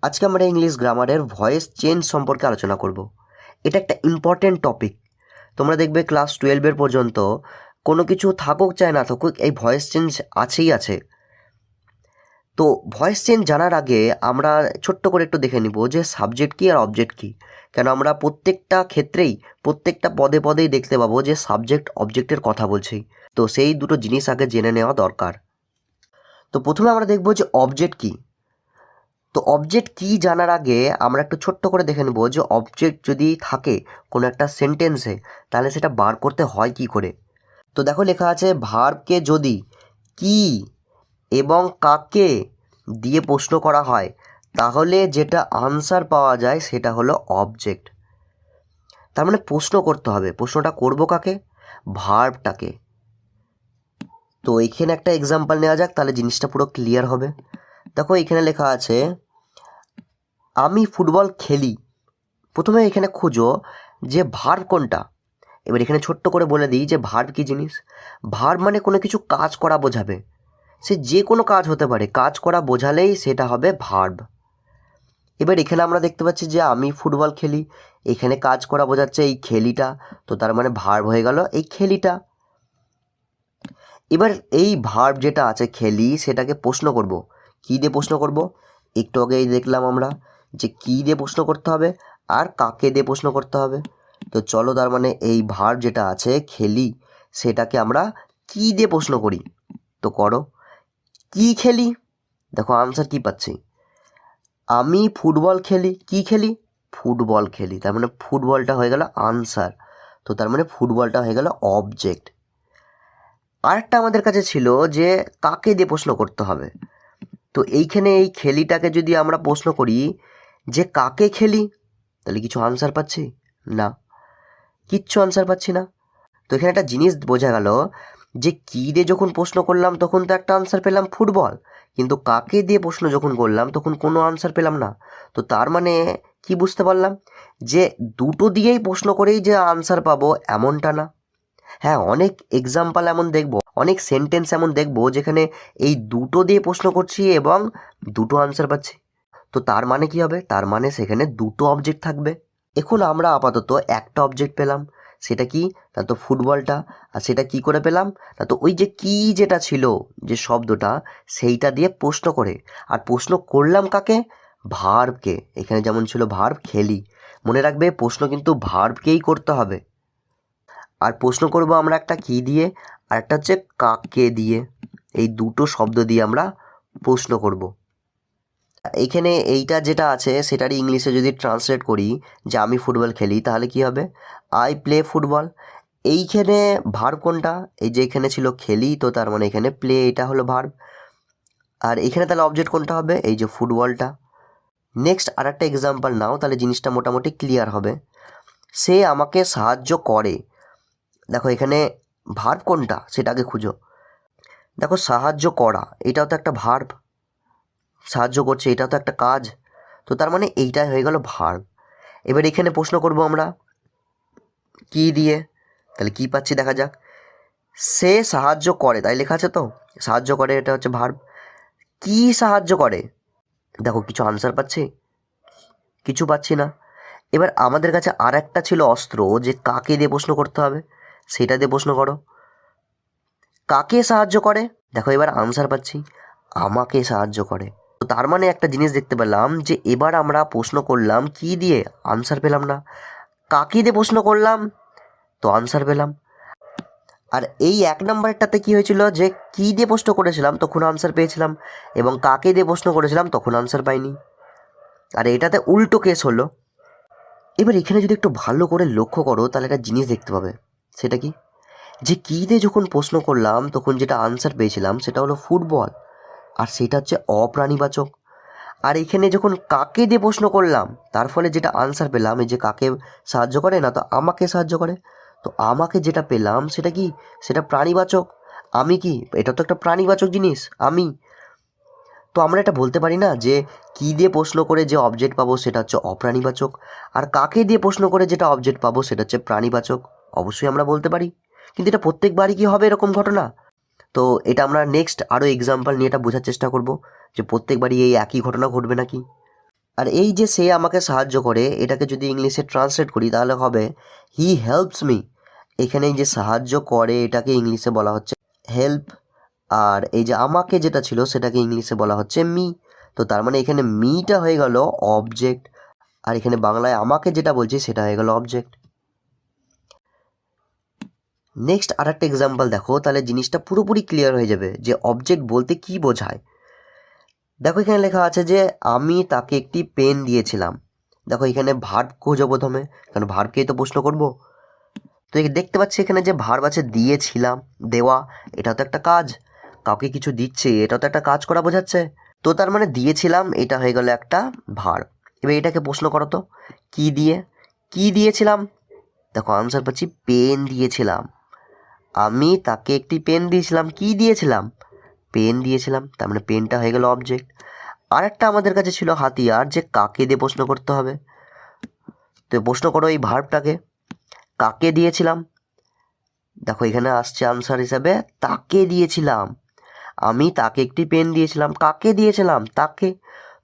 আজকে আমরা ইংলিশ গ্রামারের ভয়েস চেঞ্জ সম্পর্কে আলোচনা করব। এটা একটা ইম্পর্টেন্ট টপিক। তোমরা দেখবে ক্লাস 12 পর্যন্ত কোনো কিছু থাকুক চাই না থাকুক, এই ভয়েস চেঞ্জ আছেই আছে। তো ভয়েস চেঞ্জ জানার আগে আমরা ছোট্ট করে একটু দেখে নিব যে সাবজেক্ট কী আর অবজেক্ট কী। কেন আমরা প্রত্যেকটা ক্ষেত্রেই প্রত্যেকটা পদে পদেই দেখতে পাবো যে সাবজেক্ট অবজেক্টের কথা বলছি। তো সেই দুটো জিনিস আগে জেনে নেওয়া দরকার। তো প্রথমে আমরা দেখব যে অবজেক্ট কী। তো অবজেক্ট কী জানার আগে আমরা একটু ছোট্ট করে দেখে নেব যে অবজেক্ট যদি থাকে কোনো একটা সেন্টেন্সে, তাহলে সেটা বার করতে হয় কি করে। তো দেখো লেখা আছে ভার্বকে যদি কি এবং কাকে দিয়ে প্রশ্ন করা হয় তাহলে যেটা আনসার পাওয়া যায় সেটা হলো অবজেক্ট। তার মানে প্রশ্ন করতে হবে। প্রশ্নটা করব কাকে? ভার্বটাকে। তো এখানে একটা এক্সাম্পল নেওয়া যাক, তাহলে জিনিসটা পুরো ক্লিয়ার হবে। দেখো এখানে লেখা আছে আমি ফুটবল খেলি। প্রথমে এখানে খুঁজো যে ভার্ব কোনটা। এবার এখানে ছোট্ট করে বলে দিই যে ভার্ব কী জিনিস। ভার্ব মানে কোনো কিছু কাজ করা বোঝাবে। সে যে কোনো কাজ হতে পারে, কাজ করা বোঝালেই সেটা হবে ভার্ব। এবার এখানে আমরা দেখতে পাচ্ছি যে আমি ফুটবল খেলি, এখানে কাজ করা বোঝাচ্ছে এই খেলিটা, তো তার মানে ভার্ব হয়ে গেল এই খেলিটা। এবার এই ভার্ব যেটা আছে খেলি, সেটাকে প্রশ্ন করব। কী দিয়ে প্রশ্ন করব? একটু আগেই দেখলাম আমরা যে কী দিয়ে প্রশ্ন করতে হবে আর কাকে দিয়ে প্রশ্ন করতে হবে। তো চলো, তার মানে এই ভার্ব যেটা আছে খেলি, সেটাকে আমরা কী দিয়ে প্রশ্ন করি। তো করো, কী খেলি? দেখো আনসার কী পাচ্ছি, আমি ফুটবল খেলি। কী খেলি? ফুটবল খেলি। তার মানে ফুটবলটা হয়ে গেল আনসার। তো তার মানে ফুটবলটা হয়ে গেল অবজেক্ট। আরেকটা আমাদের কাছে ছিল যে কাকে দিয়ে প্রশ্ন করতে হবে। তো এইখানে এই খেলিটাকে যদি আমরা প্রশ্ন করি যে কাকে খেলি, তাহলে কিছু আনসার পাচ্ছি না, কিচ্ছু আনসার পাচ্ছি না। তো এখানে একটা জিনিস বোঝা গেল যে কী দিয়ে যখন প্রশ্ন করলাম তখন তো একটা আনসার পেলাম ফুটবল, কিন্তু কাকে দিয়ে প্রশ্ন যখন করলাম তখন কোনো আনসার পেলাম না। তো তার মানে কি বুঝতে পারলাম যে দুটো দিয়েই প্রশ্ন করেই যে আনসার পাবো এমনটা না। হ্যাঁ, অনেক এক্সাম্পল এমন দেখব, অনেক সেন্টেন্স এমন দেখব যেখানে এই দুটো দিয়ে প্রশ্ন করছি এবং দুটো আনসার পাচ্ছি। তো তার মানে কি হবে? তার মানে সেখানে দুটো অবজেক্ট থাকবে। এখন আমরা আপাতত একটা অবজেক্ট পেলাম, সেটা কি না তো ফুটবলটা। আর সেটা কি করে পেলাম না তো ওই যে কি যেটা ছিল যে শব্দটা, সেইটা দিয়ে প্রশ্ন করে। আর প্রশ্ন করলাম কাকে? ভার্বকে। এখানে যেমন ছিল ভার্ব খেলি, মনে রাখবে প্রশ্ন কিন্তু ভার্বকেই করতে হবে। আর প্রশ্ন করব আমরা একটা কি দিয়ে আর একটা হচ্ছে কাকে দিয়ে। এই দুটো শব্দ দিয়ে আমরা প্রশ্ন করব। এইখানে এইটা যেটা আছে সেটারই ইংলিশে যদি ট্রান্সলেট করি যে আমি ফুটবল খেলি, তাহলে কি হবে? I play football. এইখানে ভার্ব কোনটা? এই যে এখানে ছিল খেলি, তো তার মানে এখানে প্লে, এটা হলো ভার্ব। আর এখানে তাহলে অবজেক্ট কোনটা হবে? এই যে ফুটবলটা। নেক্সট আর একটা এক্সাম্পল নাও, তাহলে জিনিসটা মোটামুটি ক্লিয়ার হবে। সে আমাকে সাহায্য করে। দেখো এখানে ভার্ব কোনটা সেটাকে খুঁজো। দেখো সাহায্য করা, এটাও তো একটা ভার্ব। সাহায্য করছে, এটাও তো একটা কাজ। তো তার মানে এইটাই হয়ে গেল ভার্ব। এবার এখানে প্রশ্ন করব আমরা কি দিয়ে, তাহলে কি পাচ্ছি দেখা যাক। সে সাহায্য করে, তাই লেখা আছে তো সাহায্য করে, এটা হচ্ছে ভার্ব। কি সাহায্য করে? দেখো কিছু আনসার পাচ্ছি? কিছু পাচ্ছি না। এবার আমাদের কাছে আর একটা ছিল অস্ত্র, যে কাকে দিয়ে প্রশ্ন করতে হবে, সেটা দিয়ে প্রশ্ন করো। কাকে সাহায্য করে? দেখো এবার আনসার পাচ্ছি, আমাকে সাহায্য করে। তো তার মানে একটা জিনিস দেখতে পেলাম যে এবার আমরা প্রশ্ন করলাম কি দিয়ে, আনসার পেলাম না। কাকে দিয়ে প্রশ্ন করলাম, তো আনসার পেলাম। আর এই 1 নম্বরটাতে কী হয়েছিল যে কী দিয়ে প্রশ্ন করেছিলাম তখন আনসার পেয়েছিলাম, এবং কাকে দিয়ে প্রশ্ন করেছিলাম তখন আনসার পাইনি। আর এটাতে উল্টো কেস হলো। এবার এখানে যদি একটু ভালো করে লক্ষ্য করো তাহলে একটা জিনিস দেখতে পাবে। সেটা কি? যে কী দিয়ে যখন প্রশ্ন করলাম তখন যেটা আনসার পেয়েছিলাম সেটা হলো ফুটবল, আর সেটা হচ্ছে অপ্রাণীবাচক। আর এখানে যখন কাকে দিয়ে প্রশ্ন করলাম তার ফলে যেটা আনসার পেলাম, এই যে কাকে সাহায্য করে না তো আমাকে সাহায্য করে, তো আমাকে যেটা পেলাম সেটা কি? সেটা প্রাণীবাচক। আমি কি? এটা তো একটা প্রাণীবাচক জিনিস, আমি। তো আমরা এটা বলতে পারি না যে কী দিয়ে প্রশ্ন করে যে অবজেক্ট পাবো সেটা হচ্ছে অপ্রাণীবাচক, আর কাকে দিয়ে প্রশ্ন করে যেটা অবজেক্ট পাবো সেটা হচ্ছে প্রাণীবাচক? অবশ্যই আমরা বলতে পারি, কিন্তু এটা প্রত্যেকবারই কি হবে এরকম ঘটনা? তো এটা আমরা নেক্সট আরও এক্সাম্পল নিয়ে এটা বোঝার চেষ্টা করব যে প্রত্যেকবারই এই একই ঘটনা ঘটবে নাকি। আর এই যে সে আমাকে সাহায্য করে, এটাকে যদি ইংলিশে ট্রান্সলেট করি তাহলে হবে হি হেল্পস মি। এখানে এই যে সাহায্য করে এটাকে ইংলিশে বলা হচ্ছে হেল্প, আর এই যে আমাকে যেটা ছিল সেটাকে ইংলিশে বলা হচ্ছে মি। তো তার মানে এখানে মিটা হয়ে গেল অবজেক্ট, আর এখানে বাংলায় আমাকে যেটা বলছি সেটা হয়ে গেল অবজেক্ট। নেক্সট আর একটা এক্সাম্পল দেখো, তাহলে জিনিসটা পুরোপুরি ক্লিয়ার হয়ে যাবে যে অবজেক্ট বলতে কি বোঝায়। দেখো এখানে লেখা আছে যে আমি তাকে একটি পেন দিয়েছিলাম। দেখো এখানে ভার্ব খোঁজো প্রথমে, কারণ ভার্বকেই তো প্রশ্ন করব। তো দেখতে পাচ্ছি এখানে যে ভার্ব আছে দিয়েছিলাম, দেওয়া, এটা তো একটা কাজ, কাউকে কিছু দিচ্ছে এটা তো একটা কাজ করা বোঝাচ্ছে। তো তার মানে দিয়েছিলাম এটা হয়ে গেল একটা ভার্ব। এবার এটাকে প্রশ্ন করো তো, কি দিয়ে, কি দিয়েছিলাম? দেখো আনসার পাচ্ছি পেন দিয়েছিলাম। আমি তাকে একটি পেন দিয়েছিলাম, কি দিয়েছিলাম? পেন দিয়েছিলাম, তার মানে পেনটা হয়ে গেল অবজেক্ট। আর একটা আমাদের কাছে ছিল হাতিয়ার, যে কাকে দিয়ে প্রশ্ন করতে হবে। তো প্রশ্ন করো এই ভার্বটাকে, কাকে দিয়েছিলাম। দেখো এখানে আসছে আনসার হিসাবে তাকে দিয়েছিলাম। আমি তাকে একটি পেন দিয়েছিলাম, কাকে দিয়েছিলাম? তাকে।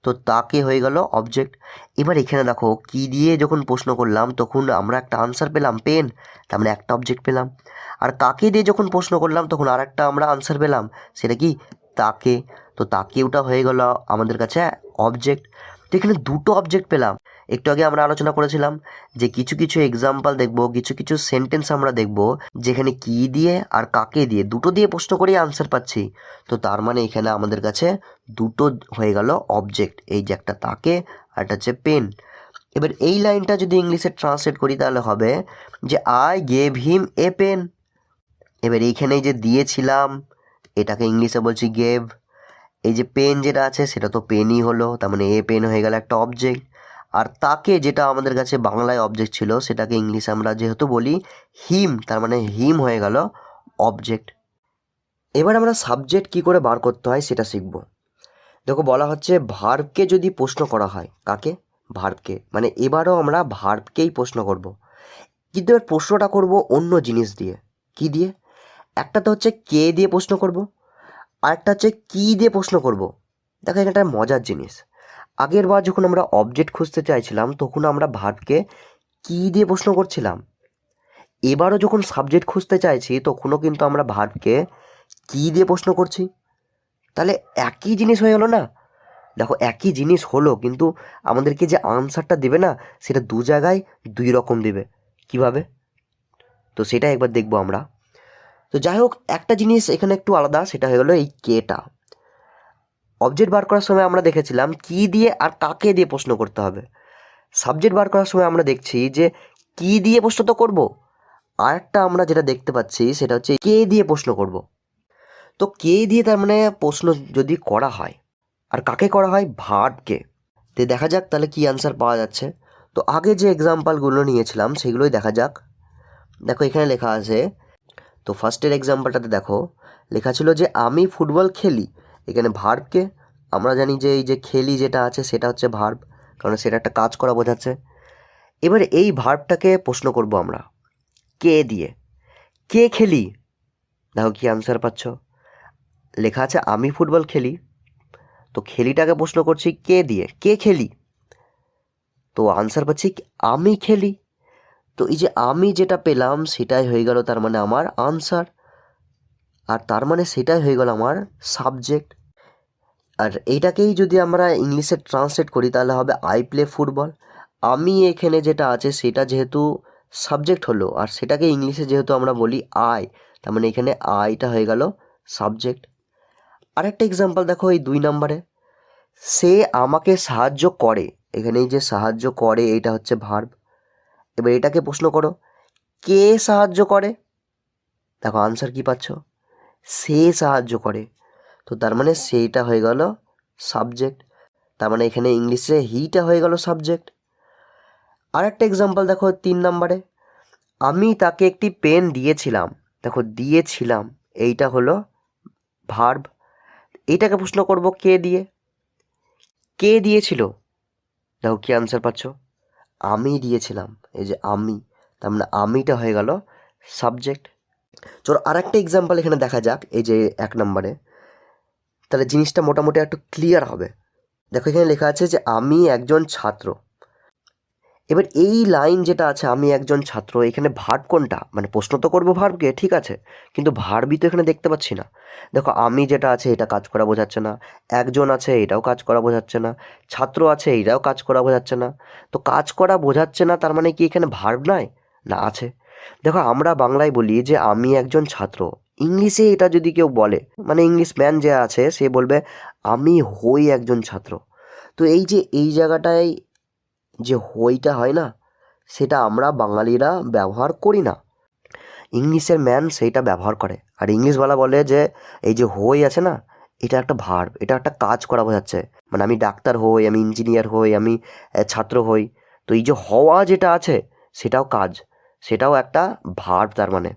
তো তাকে হয়ে গেল অবজেক্ট। এবার এখানে দেখো কি দিয়ে যখন প্রশ্ন করলাম তখন আমরা একটা আনসার পেলাম পেন, তার মানে একটা অবজেক্ট পেলাম। আর কাকে দিয়ে যখন প্রশ্ন করলাম তখন আর একটা আমরা আনসার পেলাম, সেটা কি? তাকে। তো তাকে ওটা হয়ে গেল আমাদের কাছে অবজেক্ট। তো এখানে দুটো অবজেক্ট পেলাম। একটু আগে আমরা আলোচনা করেছিলাম যে কিছু কিছু এক্সাম্পল দেখব, কিছু কিছু সেন্টেন্স আমরা দেখব যেখানে কি দিয়ে আর কাকে দিয়ে দুটো দিয়ে প্রশ্ন করেই আনসার পাচ্ছি। তো তার মানে এখানে আমাদের কাছে দুটো হয়ে গেল অবজেক্ট, এই যে একটা তাকে আর একটা হচ্ছে পেন। এবার এই লাইনটা যদি ইংলিশে ট্রান্সলেট করি তাহলে হবে যে I gave him a pen. এবার এইখানে যে দিয়েছিলাম এটাকে ইংলিশে বলছি গেভ। এই যে পেন যেটা আছে সেটা তো পেনই হলো, তার মানে এ পেন হয়ে গেল একটা অবজেক্ট। আর তাকে যেটা আমাদের কাছে বাংলায় অবজেক্ট ছিল সেটাকে ইংলিশে আমরা যেহেতু বলি হিম, তার মানে হিম হয়ে গেল অবজেক্ট। এবার আমরা সাবজেক্ট কি করে বার করতে হয় সেটা শিখব। দেখো বলা হচ্ছে ভার্বকে যদি প্রশ্ন করা হয়, কাকে? ভার্বকে, মানে এবারও আমরা ভার্বকেই প্রশ্ন করব, কিন্তু এবার প্রশ্নটা করব অন্য জিনিস দিয়ে। কি দিয়ে? একটা তো হচ্ছে কে দিয়ে প্রশ্ন করব, আর একটা হচ্ছে কি দিয়ে প্রশ্ন করব। দেখো এখানে একটা মজার জিনিস, আগের বার যখন আমরা অবজেক্ট খুঁজতে চাইছিলাম তখন আমরা ভার্বকে কি দিয়ে প্রশ্ন করছিলাম। এবারও যখন সাবজেক্ট খুঁজতে চাইছি তখনও কিন্তু আমরা ভার্বকে কি দিয়ে প্রশ্ন করছি। তাহলে একই জিনিস হয়ে গেল না? দেখো একই জিনিস হলো, কিন্তু আমাদেরকে যে আনসারটা দেবে না সেটা দু জায়গায় দুই রকম দেবে। কিভাবে? তো সেটা একবার দেখবো আমরা। তো যাই হোক, একটা জিনিস এখানে একটু আলাদা, সেটা হয়ে গেলো এই কেটা। অবজেক্ট বার করার সময় আমরা দেখেছিলাম কি দিয়ে আর কাকে দিয়ে প্রশ্ন করতে হবে। সাবজেক্ট বার করার সময় আমরা দেখছি যে কি দিয়ে প্রশ্ন তো করবো, আর একটা আমরা যেটা দেখতে পাচ্ছি সেটা হচ্ছে কে দিয়ে প্রশ্ন করব। তো কে দিয়ে তার মানে প্রশ্ন যদি করা হয়, আর কাকে করা হয়? ভার্বকে। তো দেখা যাক তাহলে কি অ্যান্সার পাওয়া যাচ্ছে। তো আগে যে এক্সাম্পলগুলো নিয়েছিলাম সেগুলোই দেখা যাক। দেখো এখানে লেখা আছে, তো ফার্স্টের এক্সাম্পলটাতে দেখো লেখা ছিল যে আমি ফুটবল খেলি। এখানে ভার্বকে, আমরা জানি যে এই যে খেলি যেটা আছে সেটা হচ্ছে ভার্ব, কারণ সেটা একটা কাজ করা বোঝাচ্ছে। এবার এই ভার্বটাকে প্রশ্ন করব আমরা কে দিয়ে। কে খেলি? দেখো কি আনসার পাচ্ছ, লেখা আছে আমি ফুটবল খেলি। তো খেলিটাকে প্রশ্ন করছি কে দিয়ে, কে খেলি। তো আনসার পাচ্ছি আমি খেলি। তো এই যে আমি যেটা পেলাম সেটাই হয়ে গেল তার মানে আমার আনসার, আর তার মানে সেটাই হয়ে গেল আমার সাবজেক্ট। আর এইটাকেই যদি আমরা ইংলিশে ট্রান্সলেট করি তাহলে হবে আই প্লে ফুটবল। আমি এখানে যেটা আছে সেটা যেহেতু সাবজেক্ট হলো, আর সেটাকে ইংলিশে যেহেতু আমরা বলি আই, তার মানে এখানে আইটা হয়ে গেল সাবজেক্ট। আরেকটা এক্সাম্পল দেখো এই 2 নম্বরে, সে আমাকে সাহায্য করে। এখানে এই যে সাহায্য করে এটা হচ্ছে ভার্ব। এবার এটাকে প্রশ্ন করো কে সাহায্য করে। দেখো আনসার কি পাচ্ছ, সে সাহায্য করে। তো তার মানে সেইটা হয়ে গেল সাবজেক্ট, তার মানে এখানে ইংলিশে হিটা হয়ে গেল সাবজেক্ট। আর একটা এক্সাম্পল দেখো 3 নম্বরে, আমি তাকে একটি পেন দিয়েছিলাম। দেখো দিয়েছিলাম এইটা হলো ভার্ব। এইটাকে প্রশ্ন করব কে দিয়ে, কে দিয়েছিল। দেখো কি আনসার পাচ্ছ, আমি দিয়েছিলাম। এই যে আমি, তার মানে আমিটা হয়ে গেল সাবজেক্ট। চলো আর একটা এক্সাম্পল এখানে দেখা যাক, এই যে 1 নম্বরে, তাহলে জিনিসটা মোটামুটি একটু ক্লিয়ার হবে। দেখো এখানে লেখা আছে যে আমি একজন ছাত্র। এবার এই লাইন যেটা আছে আমি একজন ছাত্র, এখানে ভার্ব কোনটা? মানে প্রশ্ন তো করবো ভার্বকে, ঠিক আছে, কিন্তু ভার্বই তো এখানে দেখতে পাচ্ছি না। দেখো আমি যেটা আছে এটা কাজ করা বোঝাচ্ছে না, একজন আছে এটাও কাজ করা বোঝাচ্ছে না, ছাত্র আছে এটাও কাজ করা বোঝাচ্ছে না। তো কাজ করা বোঝাচ্ছে না, তার মানে কি এখানে ভার্ব নাই? না, আছে। দেখো আমরা বাংলায় বলি যে আমি একজন ছাত্র, ইংলিশে এটা যদি কেউ বলে, মানে ইংলিশ ম্যান যে আছে সে বলবে আমি হই একজন ছাত্র। তো এই যে এই জায়গাটায় যে হইটা হয় না, সেটা আমরা বাঙালিরা ব্যবহার করি না, ইংলিশের ম্যান সেইটা ব্যবহার করে। আর ইংলিশওয়ালা বলে যে এই যে হই আছে না, এটা একটা ভার্ব, এটা একটা কাজ করা বোঝাচ্ছে। মানে আমি ডাক্তার হই, আমি ইঞ্জিনিয়ার হই, আমি ছাত্র হই। তো এই যে হওয়া যেটা আছে সেটাও কাজ, সেটাও একটা ভার্ব তার মানে।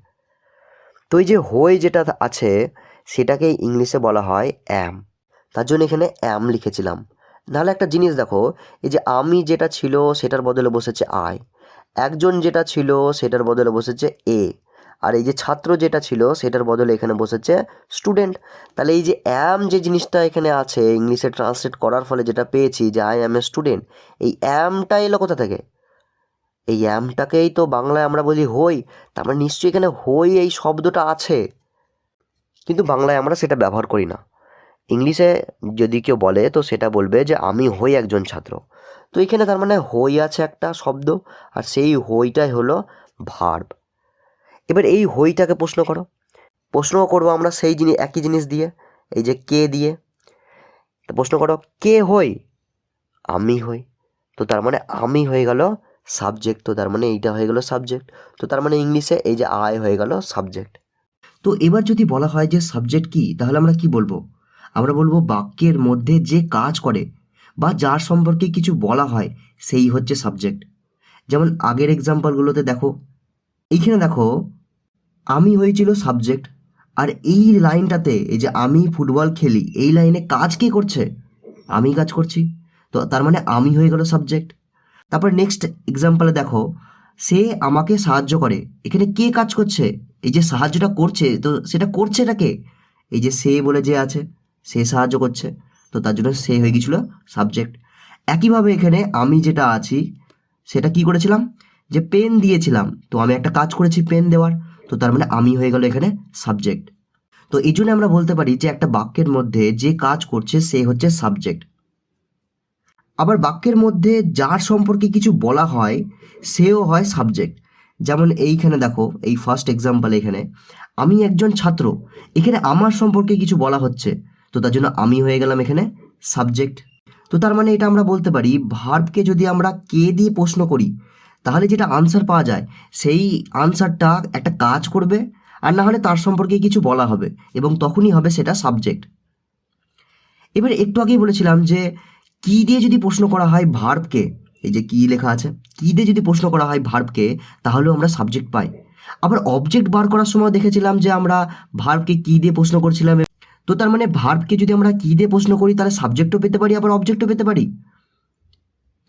তো এই যে হই যেটা আছে সেটাকে ইংলিশে বলা হয় অ্যাম। তার জন্য এখানে অ্যাম লিখেছিলাম। নাহলে একটা জিনিস দেখো, এই যে আমি যেটা ছিল সেটার বদলে বসেছে আই, একজন যেটা ছিল সেটার বদলে বসেছে এ, আর এই যে ছাত্র যেটা ছিল সেটার বদলে এখানে বসেছে স্টুডেন্ট। তাহলে এই যে অ্যাম যে জিনিসটা এখানে আছে ইংলিশে ট্রান্সলেট করার ফলে যেটা পেয়েছি যে আই অ্যাম এ স্টুডেন্ট, এই অ্যামটা এলো কোথা থেকে? এই অ্যামটাকেই তো বাংলায় আমরা বলি হই, তার মানে নিশ্চয়ই এখানে হই এই শব্দটা আছে, কিন্তু বাংলায় আমরা সেটা ব্যবহার করি না। ইংলিশে যদি কেউ বলে তো সেটা বলবে যে আমি হই একজন ছাত্র। তো এখানে তার মানে হই আছে একটা শব্দ, আর সেই হইটাই হলো ভার্ব। এবার এই হইটাকে প্রশ্ন করো, প্রশ্ন করবো আমরা সেই জিনিস, একই জিনিস দিয়ে, এই যে কে দিয়ে। তো প্রশ্ন করো কে হই? আমি হই। তো তার মানে আমি হয়ে গেল সাবজেক্ট, তো তার মানে এইটা হয়ে গেল সাবজেক্ট। তো তার মানে ইংলিশে এই যে আই হয়ে গেল সাবজেক্ট। তো এবার যদি বলা হয় যে সাবজেক্ট কি, তাহলে আমরা কি বলবো? আমরা বলবো বাক্যের মধ্যে যে কাজ করে বা যার সম্পর্কে কিছু বলা হয় সেই হচ্ছে সাবজেক্ট। যেমন আগের এক্সাম্পলগুলোতে দেখো, এইখানে দেখো আমি হয়েছিল সাবজেক্ট, আর এই লাইনটাতে এই যে আমি ফুটবল খেলি এই লাইনে কাজ কে করছে? আমি কাজ করছি। তো তার মানে আমি হয়ে গেল সাবজেক্ট। তারপর নেক্সট এক্সাম্পলে দেখো, সে আমাকে সাহায্য করে, এখানে কে কাজ করছে? এই যে সাহায্যটা করছে, তো সেটা করছে এটাকে, এই যে সে বলে যে আছে সে সাহায্য করছে, তো তার জন্য সে হয়ে গেছিলো সাবজেক্ট। একইভাবে এখানে আমি যেটা আছি সেটা কি করেছিলাম, যে পেন দিয়েছিলাম, তো আমি একটা কাজ করেছি পেন দেওয়ার, তো তার মানে আমি হয়ে গেল এখানে সাবজেক্ট। তো এই জন্য আমরা বলতে পারি যে একটা বাক্যের মধ্যে যে কাজ করছে সে হচ্ছে সাবজেক্ট। আবার বাক্যের মধ্যে যার সম্পর্কে কিছু বলা হয় সেও হয় সাবজেক্ট। যেমন এইখানে দেখো, এই ফার্স্ট এক্সাম্পল, এখানে আমি একজন ছাত্র, এখানে আমার সম্পর্কে কিছু বলা হচ্ছে, তো তার জন্য আমি হয়ে গেলাম এখানে সাবজেক্ট। তো তার মানে এটা আমরা বলতে পারি ভার্বকে যদি আমরা কে দিয়ে প্রশ্ন করি তাহলে যেটা আনসার পাওয়া যায় সেই আনসারটা একটা কাজ করবে, আর না হলে তার সম্পর্কে কিছু বলা হবে এবং তখনই হবে সেটা সাবজেক্ট। এবার একটু আগেই বলেছিলাম যে কি দিয়ে যদি প্রশ্ন করা হয় ভার্বকে, এই যে কি লেখা আছে, কি দিয়ে যদি প্রশ্ন করা হয় ভার্বকে তাহলেও আমরা সাবজেক্ট পাই। আবার অবজেক্ট বার করার সময় দেখেছিলাম যে আমরা ভার্বকে কি দিয়ে প্রশ্ন করছিলাম। তো তার মানে ভার্বকে যদি আমরা কি দিয়ে প্রশ্ন করি তাহলে সাবজেক্টও পেতে পারি আবার অবজেক্টও পেতে পারি।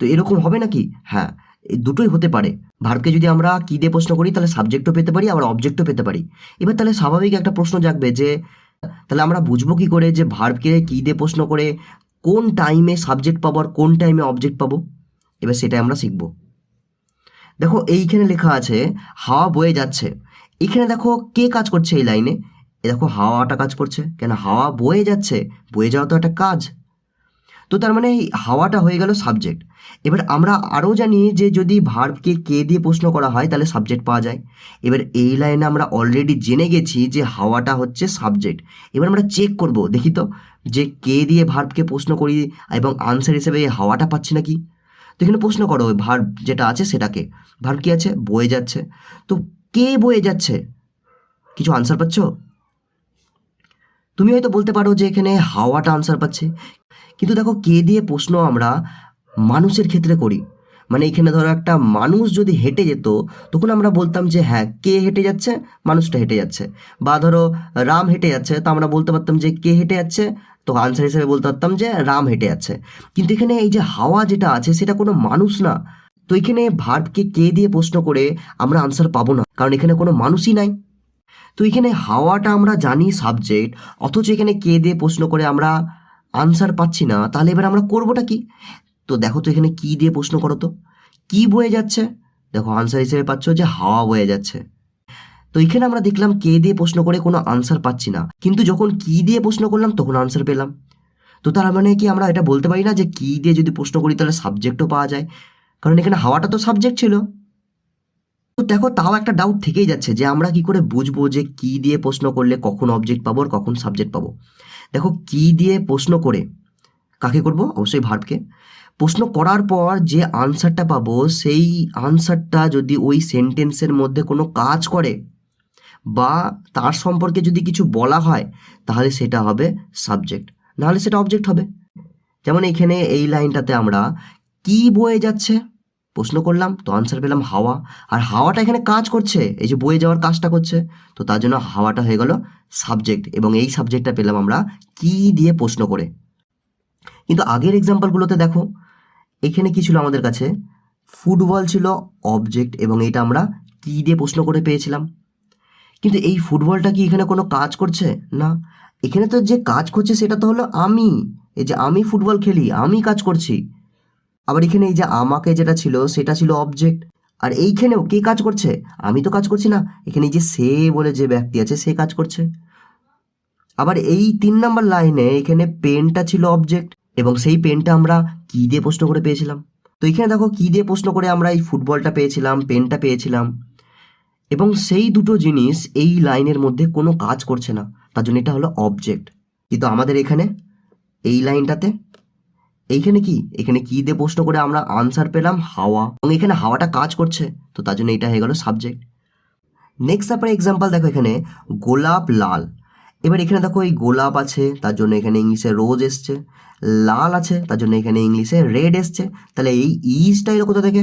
তো এরকম হবে নাকি? হ্যাঁ, এই দুটোই হতে পারে। ভার্বকে যদি আমরা কি দিয়ে প্রশ্ন করি তাহলে সাবজেক্টও পেতে পারি আবার অবজেক্টও পেতে পারি। এবার তাহলে স্বাভাবিক একটা প্রশ্ন জাগবে যে তাহলে আমরা বুঝবো কি করে যে ভার্বকে কি দিয়ে প্রশ্ন করে কোন টাইমে সাবজেক্ট পাবো আর কোন টাইমে অবজেক্ট পাবো? এবার সেটাই আমরা শিখবো। দেখো এইখানে লেখা আছে হাওয়া বয়ে যাচ্ছে, এখানে দেখো কে কাজ করছে এই লাইনে? এ দেখো হাওয়াটা কাজ করছে, কেন হাওয়া বয়ে যাচ্ছে, বয়ে যাওয়া তো একটা কাজ। তো তার মানে এই হাওয়াটা হয়ে গেল সাবজেক্ট। এবার আমরা আরও জানি যে যদি ভার্বকে কে দিয়ে প্রশ্ন করা হয় তাহলে সাবজেক্ট পাওয়া যায়। এবার এই লাইনে আমরা অলরেডি জেনে গেছি যে হাওয়াটা হচ্ছে সাবজেক্ট। এবার আমরা চেক করব, দেখি তো যে কে দিয়ে ভার্বকে প্রশ্ন করি এবং আনসার হিসেবে এই হাওয়াটা পাচ্ছি নাকি। তো এখানে প্রশ্ন করো ওই ভার্ব যেটা আছে সেটাকে, ভার্ব কি আছে বয়ে যাচ্ছে, তো কে বয়ে যাচ্ছে, কিছু আনসার পাচ্ছ? তুমি হয়তো বলতে পারো যে এখানে হাওয়াটা আনসার পাচ্ছে, কিন্তু দেখো কে দিয়ে প্রশ্ন আমরা মানুষের ক্ষেত্রে করি। মানে এখানে ধরো একটা মানুষ যদি হেঁটে যেত তখন আমরা বলতাম যে হ্যাঁ কে হেঁটে যাচ্ছে, মানুষটা হেঁটে যাচ্ছে। বা ধরো রাম হেঁটে যাচ্ছে, তো আমরা বলতে পারতাম যে কে হেঁটে যাচ্ছে, তো আনসার হিসেবে বলতে পারতাম যে রাম হেঁটে যাচ্ছে। কিন্তু এখানে এই যে হাওয়া যেটা আছে সেটা কোনো মানুষ না, তো এখানে ভার্বকে কে দিয়ে প্রশ্ন করে আমরা আনসার পাবো না, কারণ এখানে কোনো মানুষই নাই। তো এখানে হাওয়াটা আমরা জানি সাবজেক্ট, অথচ এখানে কে দিয়ে প্রশ্ন করে আমরা আনসার পাচ্ছি না, তাহলে এবার আমরা করবোটা কি? তো দেখো তো এখানে কি দিয়ে প্রশ্ন করো তো, কি বয়ে যাচ্ছে? দেখো আনসার হিসেবে পাচ্ছ যে হাওয়া বয়ে যাচ্ছে। তো এখানে আমরা দেখলাম কে দিয়ে প্রশ্ন করে কোনো আনসার পাচ্ছি না, কিন্তু যখন কি দিয়ে প্রশ্ন করলাম তখন আনসার পেলাম। তো তার মানে কি আমরা এটা বলতে পারি না যে কি দিয়ে যদি প্রশ্ন করি তাহলে সাবজেক্টও পাওয়া যায়? কারণ এখানে হাওয়াটা তো সাবজেক্ট ছিল। তো দেখো তাও একটা ডাউট থেকেই যাচ্ছে যে আমরা কি করে বুঝবো যে কি দিয়ে প্রশ্ন করলে কখন অবজেক্ট পাবো আর কখন সাবজেক্ট পাবো। দেখো কি দিয়ে প্রশ্ন করে কাকে করব? অবশ্যই ভার্বকে। প্রশ্ন করার পর যে আনসারটা পাবো সেই আনসারটা যদি ওই সেন্টেন্সের মধ্যে কোনো কাজ করে বা তার সম্পর্কে যদি কিছু বলা হয় তাহলে সেটা হবে সাবজেক্ট, নাহলে সেটা অবজেক্ট হবে। যেমন এখানে এই লাইনটাতে আমরা কি বয়ে যাচ্ছে প্রশ্ন করলাম, তো আনসার পেলাম হাওয়া। আর হাওয়াটা এখানে কাজ করছে, এই যে বয়ে যাওয়ার কাজটা করছে, তো তার জন্য হাওয়াটা হয়ে গেল সাবজেক্ট, এবং এই সাবজেক্টটা পেলাম আমরা কি দিয়ে প্রশ্ন করে। কিন্তু আগের এক্সাম্পলগুলোতে দেখো এখানে কি ছিল আমাদের কাছে, ফুটবল ছিল অবজেক্ট এবং এটা আমরা কি দিয়ে প্রশ্ন করে পেয়েছিলাম। কিন্তু এই ফুটবলটা কি এখানে কোনো কাজ করছে? না, এখানে তো যে কাজ করছে সেটা তো হলো আমি, এই যে আমি ফুটবল খেলি, আমি কাজ করছি। আবার এখানে এই যে আমাকে যেটা ছিল সেটা ছিল অবজেক্ট, আর এইখানেও কে কাজ করছে? আমি তো কাজ করছি না, এখানে এই যে সে বলে যে ব্যক্তি আছে সে কাজ করছে। আবার এই 3 নম্বর লাইনে এখানে পেনটা ছিল অবজেক্ট এবং সেই পেনটা আমরা কি দিয়ে প্রশ্ন করে পেয়েছিলাম। তো এখানে দেখো কি দিয়ে প্রশ্ন করে আমরা এই ফুটবলটা পেয়েছিলাম, পেনটা পেয়েছিলাম, এবং সেই দুটো জিনিস এই লাইনের মধ্যে কোনো কাজ করছে না, তার জন্য এটা হলো অবজেক্ট। কিন্তু আমাদের এখানে এই লাইনটাতে এইখানে কি, এখানে কি দিয়ে প্রশ্ন করে আমরা আনসার পেলাম হাওয়া, এবং এখানে হাওয়াটা কাজ করছে, তো তার জন্য এটা হয়ে গেল সাবজেক্ট। নেক্সট তারপরে এক্সাম্পল দেখো এখানে গোলাপ লাল। এবার এখানে দেখো এই গোলাপ আছে তার জন্য এখানে ইংলিশে রোজ এসছে, লাল আছে তার জন্য এখানে ইংলিশে রেড এসছে। তাহলে এই ইজটা এলো কোথা থেকে?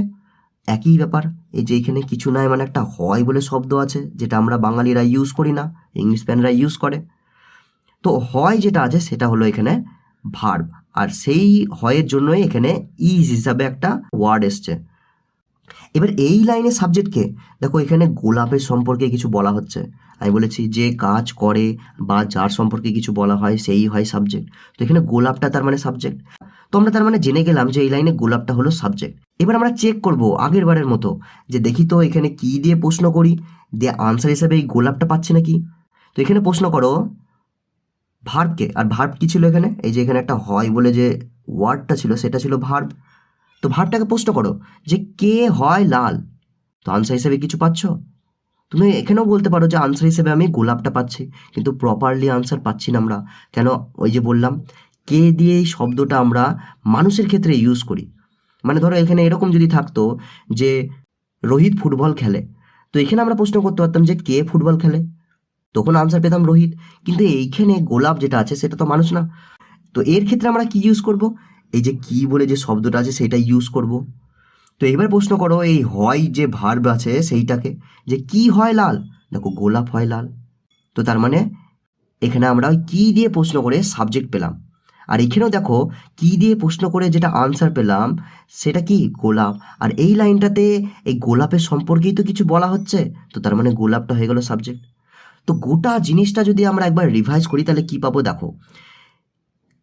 একই ব্যাপার, এই যে এখানে কিছু নয় মানে একটা হয় বলে শব্দ আছে যেটা আমরা বাঙালিরা ইউজ করি না, ইংলিশ প্যানরা ইউজ করে। তো হয় যেটা আছে সেটা হলো এখানে ভার্ব, আর সেই হয়ের জন্যই এখানে ইজ হিসাবে একটা ওয়ার্ড এসছে। এবার এই লাইনে সাবজেক্টকে দেখো এখানে গোলাপের সম্পর্কে কিছু বলা হচ্ছে, আমি বলেছি যে কাজ করে বা যার সম্পর্কে কিছু বলা হয় সেই হয় সাবজেক্ট, তো এখানে গোলাপটা তার মানে সাবজেক্ট। তো আমরা তার মানে জেনে গেলাম যে এই লাইনে গোলাপটা হলো সাবজেক্ট। এবার আমরা চেক করব আগের বারের মতো যে দেখি তো এখানে কি দিয়ে প্রশ্ন করি, দিয়ে আনসার হিসেবে এই গোলাপটা পাচ্ছি নাকি। তো এখানে প্রশ্ন করো ভার্বকে, আর ভার্ব কি ছিল এখানে, এই যে এখানে একটা হয় বলে যে ওয়ার্ডটা ছিল সেটা ছিল ভার্ব। তো ভার্বটাকে প্রশ্ন করো যে কে হয় লাল, তো আনসার হিসেবে কিছু পাচ্ছ? তুমি এখানেও বলতে পারো যে আনসার হিসেবে আমি গোলাপটা পাচ্ছি, কিন্তু প্রপারলি আনসার পাচ্ছি না আমরা। কেন? ওই যে বললাম কে দিয়ে এই শব্দটা আমরা মানুষের ক্ষেত্রে ইউজ করি। মানে ধরো এখানে এরকম যদি থাকতো যে রোহিত ফুটবল খেলে, তো এখানে আমরা প্রশ্ন করতে পারতাম যে কে ফুটবল খেলে, তখন আনসার পেতাম রোহিত। কিন্তু এইখানে গোলাপ যেটা আছে সেটা তো মানুষ না, তো এর ক্ষেত্রে আমরা কি ইউজ করব? এই যে কি বলে যে শব্দটা আছে সেটা ইউজ করব। তো এবার প্রশ্ন করো এই হয় যে ভার্ব আছে সেইটাকে, যে কি হয় লাল, দেখো গোলাপ হয় লাল। তো তার মানে এখানে আমরা ওই কি দিয়ে প্রশ্ন করে সাবজেক্ট পেলাম, আর এখানেও দেখো কি দিয়ে প্রশ্ন করে যেটা আনসার পেলাম সেটা কি গোলাপ। আর এই লাইনটাতে এই গোলাপের সম্পর্কেই তো কিছু বলা হচ্ছে, তো তার মানে গোলাপটা হয়ে গেল সাবজেক্ট। তো গোটা জিনিসটা যদি আমরা একবার রিভাইজ করি তাহলে কি পাবো দেখো,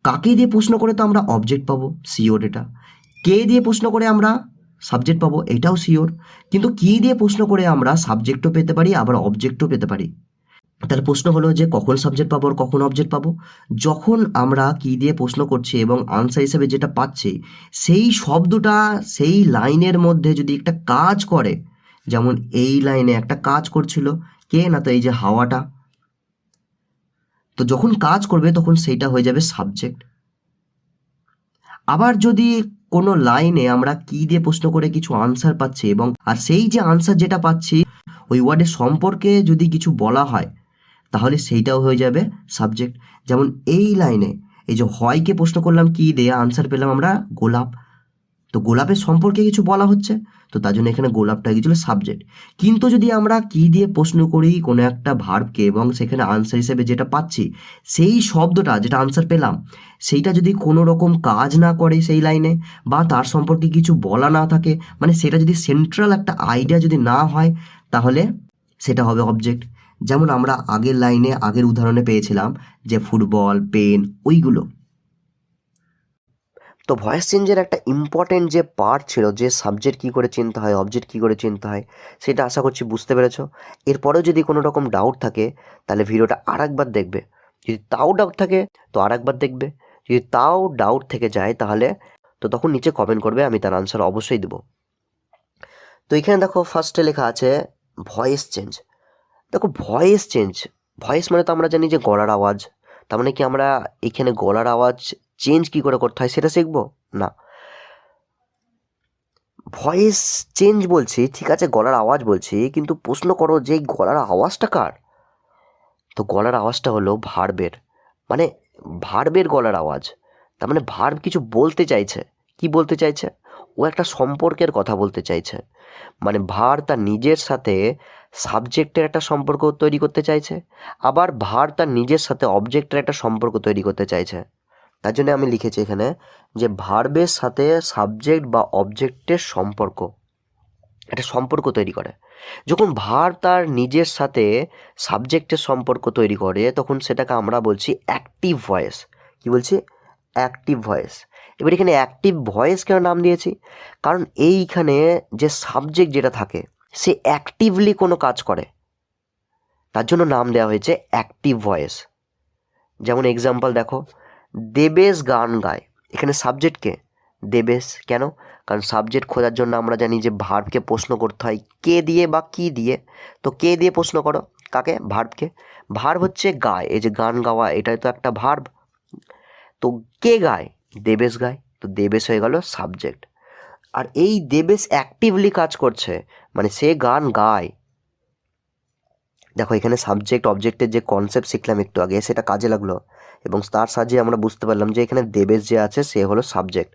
কাকে দিয়ে প্রশ্ন করে তো আমরা অবজেক্ট পাবো, শিওর এটা। কে দিয়ে প্রশ্ন করে আমরা সাবজেক্ট পাবো, এটাও শিওর। কিন্তু কি দিয়ে প্রশ্ন করে আমরা সাবজেক্টও পেতে পারি আবার অবজেক্টও পেতে পারি। তাহলে প্রশ্ন হলো যে কখন সাবজেক্ট পাবো আর কখন অবজেক্ট পাবো? যখন আমরা কি দিয়ে প্রশ্ন করছি এবং আনসার হিসেবে যেটা পাচ্ছি সেই শব্দটা সেই লাইনের মধ্যে যদি একটা কাজ করে, যেমন এই লাইনে একটা কাজ করছিল কে, না তো এই যে হাওয়াটা, তো যখন কাজ করবে তখন সেইটা হয়ে যাবে সাবজেক্ট। আবার যদি কোনো লাইনে আমরা কি দিয়ে প্রশ্ন করে কিছু আনসার পাচ্ছি এবং আর সেই যে আনসার যেটা পাচ্ছি ওই ওয়ার্ডের সম্পর্কে যদি কিছু বলা হয় তাহলে সেইটাও হয়ে যাবে সাবজেক্ট। যেমন এই লাইনে এই যে হয়কে প্রশ্ন করলাম কি দিয়ে, আনসার পেলাম আমরা গোলাপ, তো গোলাপের সম্পর্কে কিছু বলা হচ্ছে, তো তার জন্য এখানে গোলাপটা গিয়েছিল সাবজেক্ট। কিন্তু যদি আমরা কি দিয়ে প্রশ্ন করি কোনো একটা ভার্বকে এবং সেখানে আনসার হিসেবে যেটা পাচ্ছি সেই শব্দটা যেটা আনসার পেলাম সেইটা যদি কোনো রকম কাজ না করে সেই লাইনে বা তার সম্পর্কে কিছু বলা না থাকে, মানে সেটা যদি সেন্ট্রাল একটা আইডিয়া যদি না হয় তাহলে সেটা হবে অবজেক্ট। যেমন আমরা আগের লাইনে আগের উদাহরণে পেয়েছিলাম যে ফুটবল, পেন, ওইগুলো। তো ভয়েস চেঞ্জের একটা ইম্পর্টেন্ট যে পার্ট ছিল, যে সাবজেক্ট কী করে চিনতে হয়, অবজেক্ট কী করে চিনতে হয়, সেটা আশা করছি বুঝতে পেরেছো। এরপরেও যদি কোনো রকম ডাউট থাকে তাহলে ভিডিওটা আরেকবার দেখবে, যদি তাও ডাউট থাকে তো আরেকবার দেখবে, যদি তাও ডাউট থেকে যায় তাহলে তো তখন নিচে কমেন্ট করবে, আমি তার আনসার অবশ্যই দেবো। তো এখানে দেখো ফার্স্টে লেখা আছে ভয়েস চেঞ্জ। দেখো ভয়েস চেঞ্জ, ভয়েস মানে তো আমরা জানি যে গলার আওয়াজ, তার মানে কি আমরা এখানে গলার আওয়াজ চেঞ্জ কী করে করতে হয় সেটা শিখবো না। ভয়েস চেঞ্জ বলছি ঠিক আছে, গলার আওয়াজ বলছি, কিন্তু প্রশ্ন করো যে এই গলার আওয়াজটা কার। তো গলার আওয়াজটা হলো ভার্বের, মানে ভার্বের গলার আওয়াজ। তার মানে ভার্ব কিছু বলতে চাইছে। কি বলতে চাইছে? ও একটা সম্পর্কের কথা বলতে চাইছে। মানে ভার তার নিজের সাথে সাবজেক্টের একটা সম্পর্ক তৈরি করতে চাইছে, আবার ভার তার নিজের সাথে অবজেক্টের একটা সম্পর্ক তৈরি করতে চাইছে। তার জন্য আমি লিখেছি এখানে যে ভার্বের সাথে সাবজেক্ট বা অবজেক্টের সম্পর্ক, একটা সম্পর্ক তৈরি করে। যখন ভার্ব তার নিজের সাথে সাবজেক্টের সম্পর্ক তৈরি করে তখন সেটাকে আমরা বলছি অ্যাক্টিভ ভয়েস। কি বলছি? Active voice. এবার এখানে অ্যাক্টিভ ভয়েস কেন নাম দিয়েছি? কারণ এইখানে যে সাবজেক্ট যেটা থাকে সে অ্যাক্টিভলি কোনো কাজ করে, তার জন্য নাম দেওয়া হয়েছে অ্যাক্টিভ ভয়েস। যেমন এক্সাম্পল দেখো, দেবেশ গান গায়, এখানে সাবজেক্টকে দেবেশ। কেন? কারণ সাবজেক্ট খোঁজার জন্য আমরা জানি যে ভার্বকে প্রশ্ন করতে হয় কে দিয়ে বা কি দিয়ে। তো কে দিয়ে প্রশ্ন করো কাকে? ভার্বকে। ভার্ব হচ্ছে গায়, এই যে গান গাওয়া এটাই তো একটা ভার্ব। তো কে গায়? দেবেশ গায়, তো দেবেশ হয়ে গেল সাবজেক্ট। আর এই দেবেশ অ্যাক্টিভলি কাজ করছে, মানে সে গান গায়। দেখো এখানে সাবজেক্ট অবজেক্টের যে কনসেপ্ট শিখলাম একটু আগে সেটা কাজে লাগলো, এবং তার সাহায্যে আমরা বুঝতে পারলাম যে এখানে দেবেশ যে আছে সে হলো সাবজেক্ট।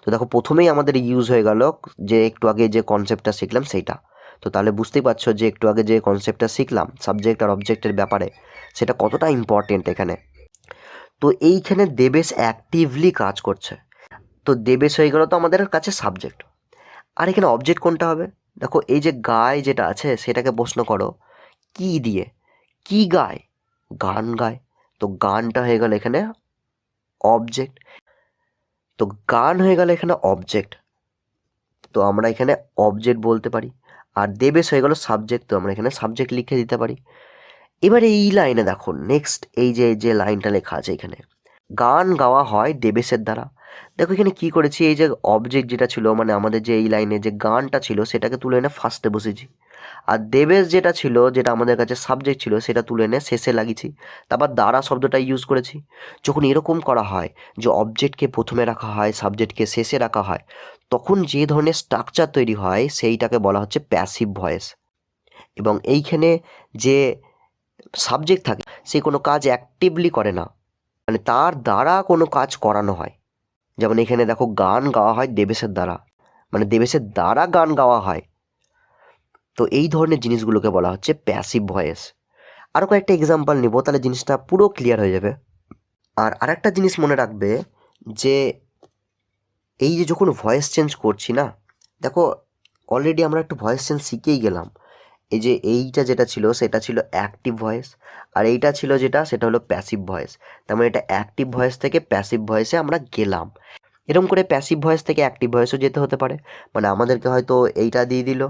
তো দেখো প্রথমেই আমাদের ইউজ হয়ে গেল যে একটু আগে যে কনসেপ্টটা শিখলাম সেইটা। তো তাহলে বুঝতেই পারছো যে একটু আগে যে কনসেপ্টটা শিখলাম সাবজেক্ট আর অবজেক্টের ব্যাপারে, সেটা কতটা ইম্পর্টেন্ট এখানে। তো এইখানে দেবেশ অ্যাক্টিভলি কাজ করছে, তো দেবেশ হয়ে গেল তো আমাদের কাছে সাবজেক্ট। আর এখানে অবজেক্ট কোনটা হবে? দেখো এই যে গায় যেটা আছে সেটাকে প্রশ্ন করো কি দিয়ে। কি গায়? গান গায়, তো গানটা হয়ে গেল এখানে অবজেক্ট। তো গান হয়ে গেল এখানে অবজেক্ট, তো আমরা এখানে অবজেক্ট বলতে পারি। আর দেবেশ হয়ে গেল সাবজেক্ট, তো আমরা এখানে সাবজেক্ট লিখে দিতে পারি। এবারে এই লাইনে দেখো নেক্সট এই যে লাইনটা লেখা আছে এখানে, গান গাওয়া হয় দেবেশের দ্বারা। দেখো এখানে কি করেছি, এই যে অবজেক্ট যেটা ছিল মানে আমাদের যে এই লাইনে যে গানটা ছিল সেটাকে তুলে এনে ফার্স্টে বসেছি, আর দেবেশ যেটা ছিল যেটা আমাদের কাছে সাবজেক্ট ছিল সেটা তুলে এনে শেষে লাগিয়েছি। তারপর দ্বারা শব্দটা ইউজ করেছি। যখন এরকম করা হয় যে অবজেক্টকে প্রথমে রাখা হয় সাবজেক্টকে শেষে রাখা হয়, তখন যে ধরনের স্ট্রাকচার তৈরি হয় সেইটাকে বলা হচ্ছে প্যাসিভ ভয়েস। এবং এইখানে যে সাবজেক্ট থাকে সে কোনো কাজ অ্যাক্টিভলি করে না, মানে তার দ্বারা কোনো কাজ করানো হয়। যেমন এখানে দেখো গান গাওয়া হয় দেবেশের দ্বারা, মানে দেবেশের দ্বারা গান গাওয়া হয়। তো এই ধরনের জিনিসগুলোকে বলা হচ্ছে প্যাসিভ ভয়েস। আরও কয়েকটা এক্সাম্পল নিব তাহলে জিনিসটা পুরো ক্লিয়ার হয়ে যাবে। আর আরেকটা জিনিস মনে রাখবে যে এই যে যখন ভয়েস চেঞ্জ করছি না, দেখো অলরেডি আমরা একটু ভয়েস চেঞ্জ শিখেই গেলাম। এই যে এইটা যেটা ছিল সেটা ছিল অ্যাক্টিভ ভয়েস, আর এইটা ছিল যেটা সেটা হলো প্যাসিভ ভয়েস। তার মানে এটা অ্যাক্টিভ ভয়েস থেকে প্যাসিভ ভয়েসে আমরা গেলাম। এরকম করে প্যাসিভ ভয়েস থেকে অ্যাক্টিভ ভয়েসও যেতে হতে পারে, মানে আমাদেরকে হয়তো এইটা দিয়ে দিল,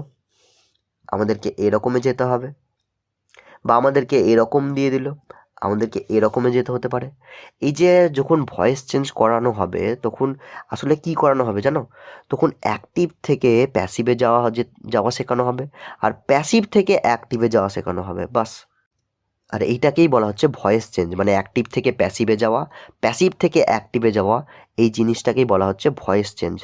আমাদেরকে এরকমে যেতে হবে, বা আমাদেরকে এরকম দিয়ে দিল, আমাদেরকে এরকমে যেতে হতে পারে। এই যে যখন ভয়েস চেঞ্জ করানো হবে তখন আসলে কি করানো হবে জানো? তখন অ্যাক্টিভ থেকে প্যাসিভে যাওয়া শেখানো হবে, আর প্যাসিভ থেকে অ্যাক্টিভে যাওয়া শেখানো হবে, বাস। আর এইটাকেই বলা হচ্ছে ভয়েস চেঞ্জ, মানে অ্যাক্টিভ থেকে প্যাসিভে যাওয়া, প্যাসিভ থেকে অ্যাক্টিভে যাওয়া, এই জিনিসটাকেই বলা হচ্ছে ভয়েস চেঞ্জ।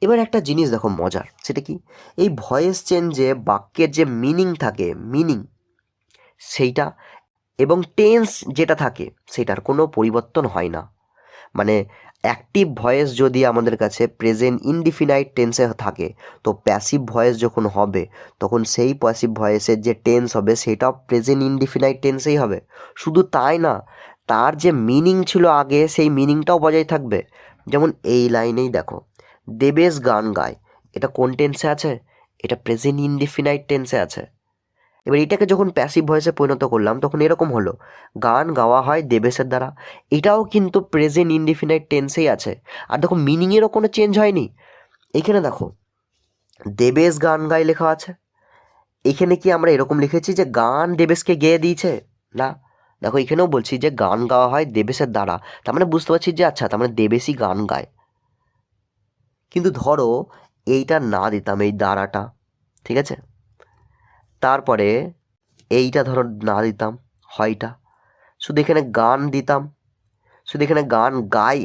এবার একটা জিনিস দেখো মজার, সেটা কি? এই ভয়েস চেঞ্জে বাক্যের যে মিনিং থাকে, মিনিং সেইটা এবং টেন্স যেটা থাকে সেটার কোনো পরিবর্তন হয় না। মানে অ্যাক্টিভ ভয়েস যদি আমাদের কাছে প্রেজেন্ট ইনডিফিনাইট টেন্সে থাকে, তো প্যাসিভ ভয়েস যখন হবে তখন সেই প্যাসিভ ভয়েসের যে টেন্স হবে সেটাও প্রেজেন্ট ইনডিফিনাইট টেন্সেই হবে। শুধু তাই না, তার যে মিনিং ছিল আগে সেই মিনিংটাও বজায় থাকবে। যেমন এই লাইনেই দেখো, দেবেশ গান গায়, এটা কোন টেন্সে আছে? এটা প্রেজেন্ট ইনডিফিনাইট টেন্সে আছে। এবার এটাকে যখন প্যাসিভ ভয়েসে পরিণত করলাম তখন এরকম হলো, গান গাওয়া হয় দেবেশের দ্বারা। এটাও কিন্তু প্রেজেন্ট ইনডিফিনাইট টেন্সেই আছে। আর দেখো মিনিংয়েরও কোনো চেঞ্জ হয়নি। এখানে দেখো দেবেশ গান গায় লেখা আছে, এখানে কি আমরা এরকম লিখেছি যে গান দেবেশকে গেয়ে দিয়েছে? না, দেখো এখানেও বলছি যে গান গাওয়া হয় দেবেশের দ্বারা, তার মানে বুঝতে পারছি যে আচ্ছা তার মানে দেবেশই গান গায়। কিন্তু ধরো এইটা না দিতাম, এই দ্বারাটা, ঠিক আছে, তারপরে এইটা ধরো না দিতাম, হয়টা, শুধু এখানে গান দিতাম, শুধু এখানে গান গাই।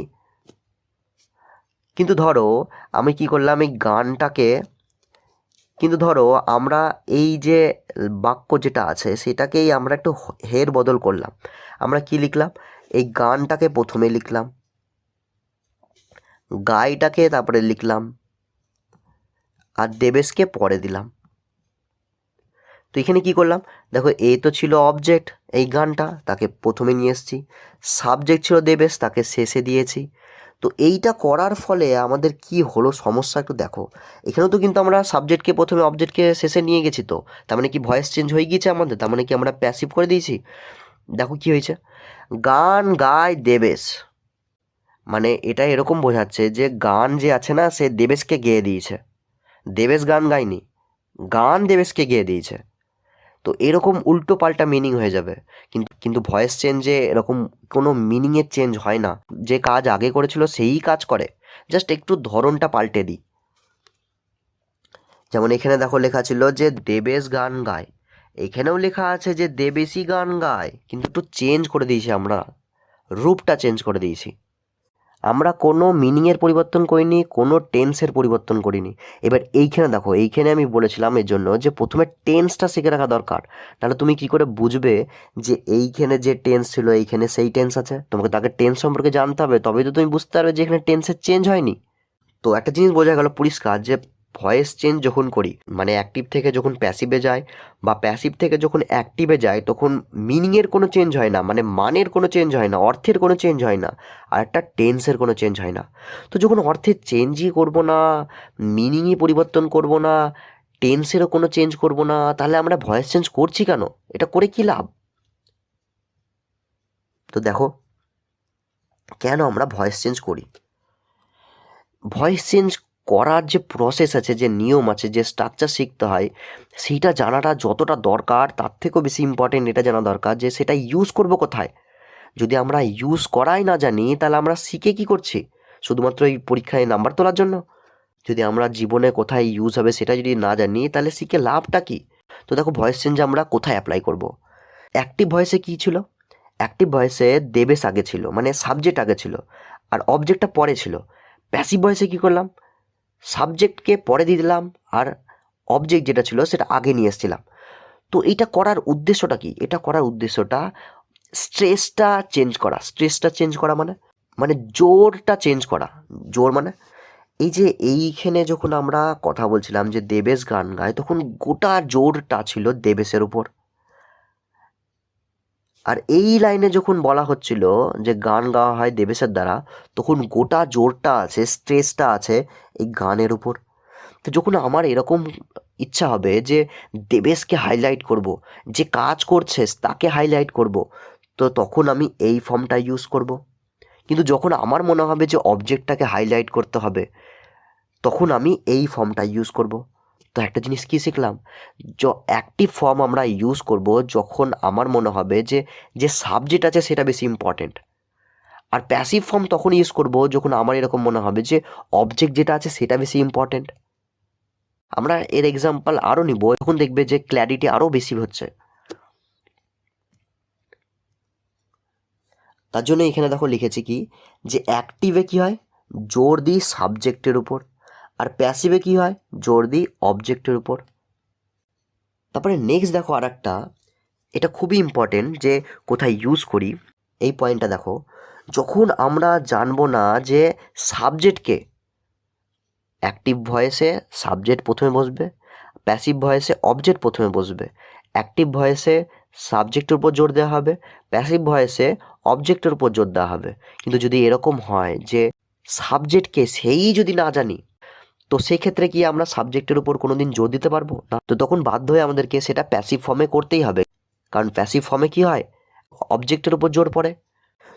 কিন্তু ধরো আমি কি করলাম, এই গানটাকে, কিন্তু ধরো আমরা এই যে বাক্য যেটা আছে সেটাকেই আমরা একটু হের বদল করলাম। আমরা কি লিখলাম, এই গানটাকে প্রথমে লিখলাম, গাইটাকে তারপরে লিখলাম, আর দেবেশকে পরে দিলাম। তো এখানে কি করলাম, দেখো এ তো ছিল অবজেক্ট, এই গানটা, তাকে প্রথমে নিয়ে এসেছি। সাবজেক্ট ছিল দেবেশ, তাকে শেষে দিয়েছি। তো এইটা করার ফলে আমাদের কি হলো সমস্যা একটু দেখো। এখানেও তো কিন্তু আমরা সাবজেক্টকে প্রথমে অবজেক্টকে শেষে নিয়ে গেছি, তো তার মানে কি ভয়েস চেঞ্জ হয়ে গিয়েছে আমাদের, তার মানে কি আমরা প্যাসিভ করে দিয়েছি। দেখো কি হয়েছে, গান গায় দেবেশ, মানে এটা এরকম বোঝাচ্ছে যে গান যে আছে না সে দেবেশকে গেয়ে দিয়েছে, দেবেশ গান গায়নি, গান দেবেশকে গেয়ে দিয়েছে। তো এরকম উল্টো পাল্টা মিনিং হয়ে যাবে। কিন্তু কিন্তু ভয়েস চেঞ্জে এরকম কোনো মিনিংয়ের চেঞ্জ হয় না, যে কাজ আগে করেছিল সেই কাজ করে, জাস্ট একটু ধরনটা পাল্টে দিই। যেমন এখানে দেখো লেখা ছিল যে দেবেশ গান গায়, এখানেও লেখা আছে যে দেবেশই গান গায়, কিন্তু একটু চেঞ্জ করে দিয়েছি আমরা, রূপটা চেঞ্জ করে দিয়েছি। আমরা কোনো মিনিংয়ের পরিবর্তন করিনি, কোনো টেন্সের পরিবর্তন করিনি। এবার এইখানে দেখো, এইখানে আমি বলেছিলাম এর জন্য যে প্রথমে টেন্সটা শিখে রাখা দরকার, নাহলে তুমি কি করে বুঝবে যে এইখানে যে টেন্স ছিল এইখানে সেই টেন্স আছে? তোমাকে তাকে টেন্স সম্পর্কে জানতে হবে, তবেই তো তুমি বুঝতে পারবে যে এখানে টেন্সের চেঞ্জ হয়নি। তো একটা জিনিস বোঝা গেল পরিষ্কার যে ভয়েস চেঞ্জ যখন করি, মানে অ্যাক্টিভ থেকে যখন প্যাসিভে যায় বা প্যাসিভ থেকে যখন অ্যাক্টিভে যায়, তখন মিনিংয়ের কোনো চেঞ্জ হয় না, মানে মানের কোনো চেঞ্জ হয় না, অর্থের কোনো চেঞ্জ হয় না, আর একটা টেন্সের কোনো চেঞ্জ হয় না। তো যখন অর্থের চেঞ্জই করব না, মিনিংই পরিবর্তন করব না, টেন্সেরও কোনো চেঞ্জ করব না, তাহলে আমরা ভয়েস চেঞ্জ করছি কেন? এটা করে কি লাভ? তো দেখো কেন আমরা ভয়েস চেঞ্জ করি। ভয়েস চেঞ্জ করার যে প্রসেস আছে, যে নিয়ম আছে, যে স্ট্রাকচার শিখতে হয়, সেইটা জানাটা যতটা দরকার তার থেকেও বেশি ইম্পর্টেন্ট এটা জানা দরকার যে সেটা ইউজ করব কোথায়। যদি আমরা ইউজ করাই না জানি তাহলে আমরা শিখে কি করছি? শুধুমাত্র এই পরীক্ষায় নাম্বার তোলার জন্য? যদি আমরা জীবনে কোথায় ইউজ হবে সেটা যদি না জানি তাহলে শিখে লাভটা কি? তো দেখো ভয়েস চেঞ্জ আমরা কোথায় অ্যাপ্লাই করব। অ্যাক্টিভ ভয়েসে কী ছিল, অ্যাক্টিভ ভয়েসে দেবেশ আগে ছিল, মানে সাবজেক্ট আগে ছিল, আর অবজেক্টটা পরে ছিল। প্যাসিভ ভয়েসে কী করলাম, সাবজেক্টকে পরে দিয়ে দিলাম আর অবজেক্ট যেটা ছিল সেটা আগে নিয়ে এসেছিলাম। তো এইটা করার উদ্দেশ্যটা কি? এটা করার উদ্দেশ্যটা স্ট্রেসটা চেঞ্জ করা। স্ট্রেসটা চেঞ্জ করা মানে মানে জোরটা চেঞ্জ করা। জোর মানে এই যে এইখানে যখন আমরা কথা বলছিলাম যে দেবেশ গান গায়, তখন গোটা জোরটা ছিল দেবেশের উপর। আর এই লাইনে যখন বলা হচ্ছিল যে গান গাওয়া হয় দেবেশের দ্বারা, তখন গোটা জোরটা আছে, স্ট্রেসটা আছে এই গানের উপর। তো যখন আমার এরকম ইচ্ছা হবে যে দেবেশকে হাইলাইট করব, যে কাজ করছে তাকে হাইলাইট করব, তো তখন আমি এই ফর্মটা ইউজ করব। কিন্তু যখন আমার মনে হবে যে অবজেক্টটাকে হাইলাইট করতে হবে, তখন আমি এই ফর্মটা ইউজ করব। তো একটা জিনিস কি শিখলাম, অ্যাক্টিভ ফর্ম আমরা ইউজ করব যখন আমার মনে হবে যে যে সাবজেক্ট আছে সেটা বেশি ইম্পর্টেন্ট। আর প্যাসিভ ফর্ম তখন ইউজ করব যখন আমার এরকম মনে হবে যে অবজেক্ট যেটা আছে সেটা বেশি ইম্পর্টেন্ট। আমরা এর এক্সাম্পল আরও নিব, এখন দেখবে যে ক্ল্যারিটি আরও বেশি হচ্ছে। তার জন্য এখানে দেখো লিখেছি কি, যে অ্যাক্টিভে কি হয়, জোর দিই সাবজেক্টের উপর, আর প্যাসিভে কি হয়, জোর দিই অবজেক্টের উপর। তারপরে নেক্সট দেখো আর একটা, এটা খুবই ইম্পর্টেন্ট যে কোথায় ইউজ করি। এই পয়েন্টটা দেখো, যখন আমরা জানবো না যে সাবজেক্টকে, অ্যাক্টিভ ভয়েসে সাবজেক্ট প্রথমে বসবে, প্যাসিভ ভয়েসে অবজেক্ট প্রথমে বসবে। অ্যাক্টিভ ভয়েসে সাবজেক্টের উপর জোর দেওয়া হবে, প্যাসিভ ভয়েসে অবজেক্টের উপর জোর দেওয়া হবে। কিন্তু যদি এরকম হয় যে সাবজেক্টকে সেই যদি না জানি, তো সেক্ষেত্রে কি আমরা সাবজেক্টের উপর কোনোদিন জোর দিতে পারবো না? তো তখন বাধ্য হয়ে আমাদেরকে সেটা প্যাসিভ ফর্মে করতেই হবে, কারণ প্যাসিভ ফর্মে কি হয়, অবজেক্টের উপর জোর পড়ে।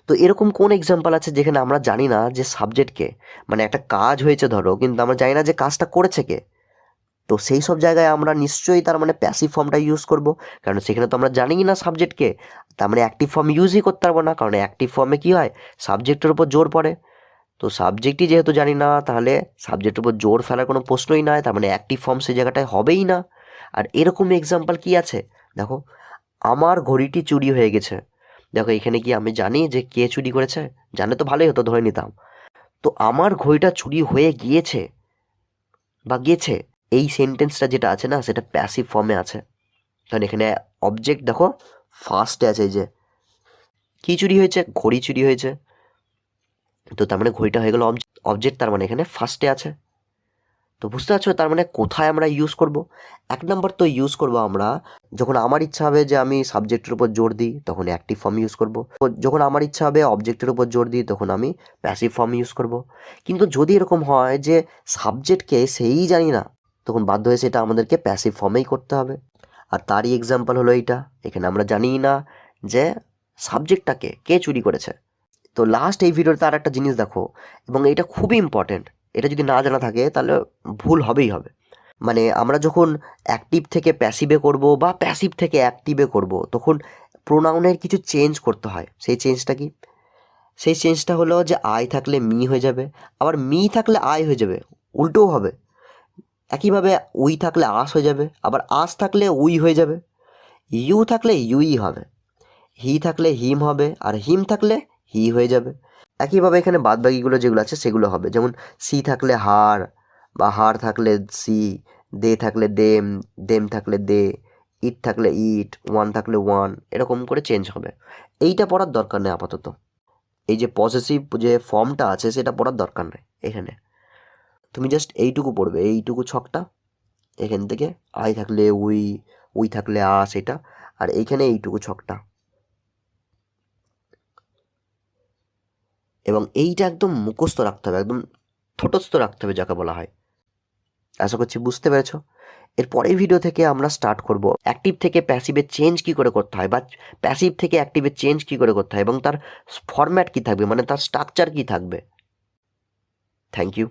তো এরকম কোন এক্সাম্পল আছে যেখানে আমরা জানি না যে সাবজেক্টকে, মানে একটা কাজ হয়েছে ধরো, কিন্তু আমরা জানি না যে কাজটা করেছে কে, তো সেই সব জায়গায় আমরা নিশ্চয়ই তার মানে প্যাসিভ ফর্মটা ইউজ করব, কারণ সেখানে তো আমরা জানিই না সাবজেক্টকে। তার মানে অ্যাক্টিভ ফর্ম ইউজই করতে পারবো না, কারণ অ্যাক্টিভ ফর্মে কি হয়, সাবজেক্টের উপর জোর পড়ে। তো সাবজেক্টই যেহেতু জানি না, তাহলে সাবজেক্টের উপর জোর ফেলার কোনো প্রশ্নই নয়, তার মানে অ্যাক্টিভ ফর্ম সেই জায়গাটায় হবেই না। আর এরকম এক্সাম্পল কি আছে, দেখো, আমার ঘড়িটি চুরি হয়ে গেছে। দেখো এখানে কি আমি জানি যে কে চুরি করেছে? জানলে তো ভালোই হতো, ধরে নিতাম। তো আমার ঘড়িটা চুরি হয়ে গিয়েছে বা গেছে, এই সেন্টেন্সটা যেটা আছে না, সেটা প্যাসিভ ফর্মে আছে, কারণ এখানে অবজেক্ট দেখো ফার্স্টে আছে, এই যে কি চুরি হয়েছে, ঘড়ি চুরি হয়েছে। তো তার মানে ঘড়িটা হয়ে গেল অবজেক্ট, তার মানে এখানে ফার্স্টে আছে। তো বুঝতে পারছো তার মানে কোথায় আমরা ইউজ করব? 1 নম্বর তো ইউজ করব আমরা যখন আমার ইচ্ছা হবে যে আমি সাবজেক্টের উপর জোর দিই, তখন অ্যাক্টিভ ফর্ম ইউজ করব। যখন আমার ইচ্ছা হবে অবজেক্টের উপর জোর দিই, তখন আমি প্যাসিভ ফর্ম ইউজ করব। কিন্তু যদি এরকম হয় যে সাবজেক্টকে সেই জানি না, তখন বাধ্য হয়ে সেটা আমাদেরকে প্যাসিভ ফর্মেই করতে হবে। আর তারই এক্সাম্পল হলো এইটা, এখানে আমরা জানিই না যে সাবজেক্টটাকে কে চুরি করেছে। তো লাস্ট এই ভিডিওতে আর একটা জিনিস দেখো, এবং এটা খুবই ইম্পর্টেন্ট, এটা যদি না জানা থাকে তাহলে ভুল হবেই হবে। মানে আমরা যখন অ্যাক্টিভ থেকে প্যাসিভে করব বা প্যাসিভ থেকে অ্যাক্টিভে করব, তখন প্রোনাউনের কিছু চেঞ্জ করতে হয়। সেই চেঞ্জটা কি? সেই চেঞ্জটা হলো যে আই থাকলে মি হয়ে যাবে, আবার মি থাকলে আই হয়ে যাবে, উল্টোও হবে। একইভাবে উই থাকলে আস হয়ে যাবে, আবার আস থাকলে উই হয়ে যাবে। ইউ থাকলে ইউই হবে, হি থাকলে হিম হবে, আর হিম থাকলে হি হয়ে যাবে। একইভাবে এখানে বাদবাকিগুলো যেগুলো আছে সেগুলো হবে, যেমন সি থাকলে হার, বা হার থাকলে সি, দে থাকলে দেম, দেম থাকলে দে, ইট থাকলে ইট, ওয়ান থাকলে ওয়ান, এরকম করে চেঞ্জ হবে। এইটা পড়ার দরকার নেই আপাতত, এই যে পসেসিভ যে ফর্মটা আছে সেটা পড়ার দরকার নেই এখানে। তুমি জাস্ট এইটুকু পড়বে, এইটুকু ছকটা, এখান থেকে আই থাকলে উই, উই থাকলে আস, এটা, আর এইখানে এইটুকু ছকটা, এবং এইটা একদম মুখস্থ রাখতে হবে, একদম ঠোঁটস্থ রাখতে হবে যাকে বলা হয়। আশা করছি বুঝতে পেরেছো। এর পরের ভিডিও থেকে আমরা স্টার্ট করব অ্যাক্টিভ থেকে প্যাসিভে চেঞ্জ কি করে করতে হয়, বা প্যাসিভ থেকে অ্যাক্টিভে চেঞ্জ কি করে করতে হয়, এবং তার ফরম্যাট কি থাকবে, মানে তার স্ট্রাকচার কি থাকবে। Thank you.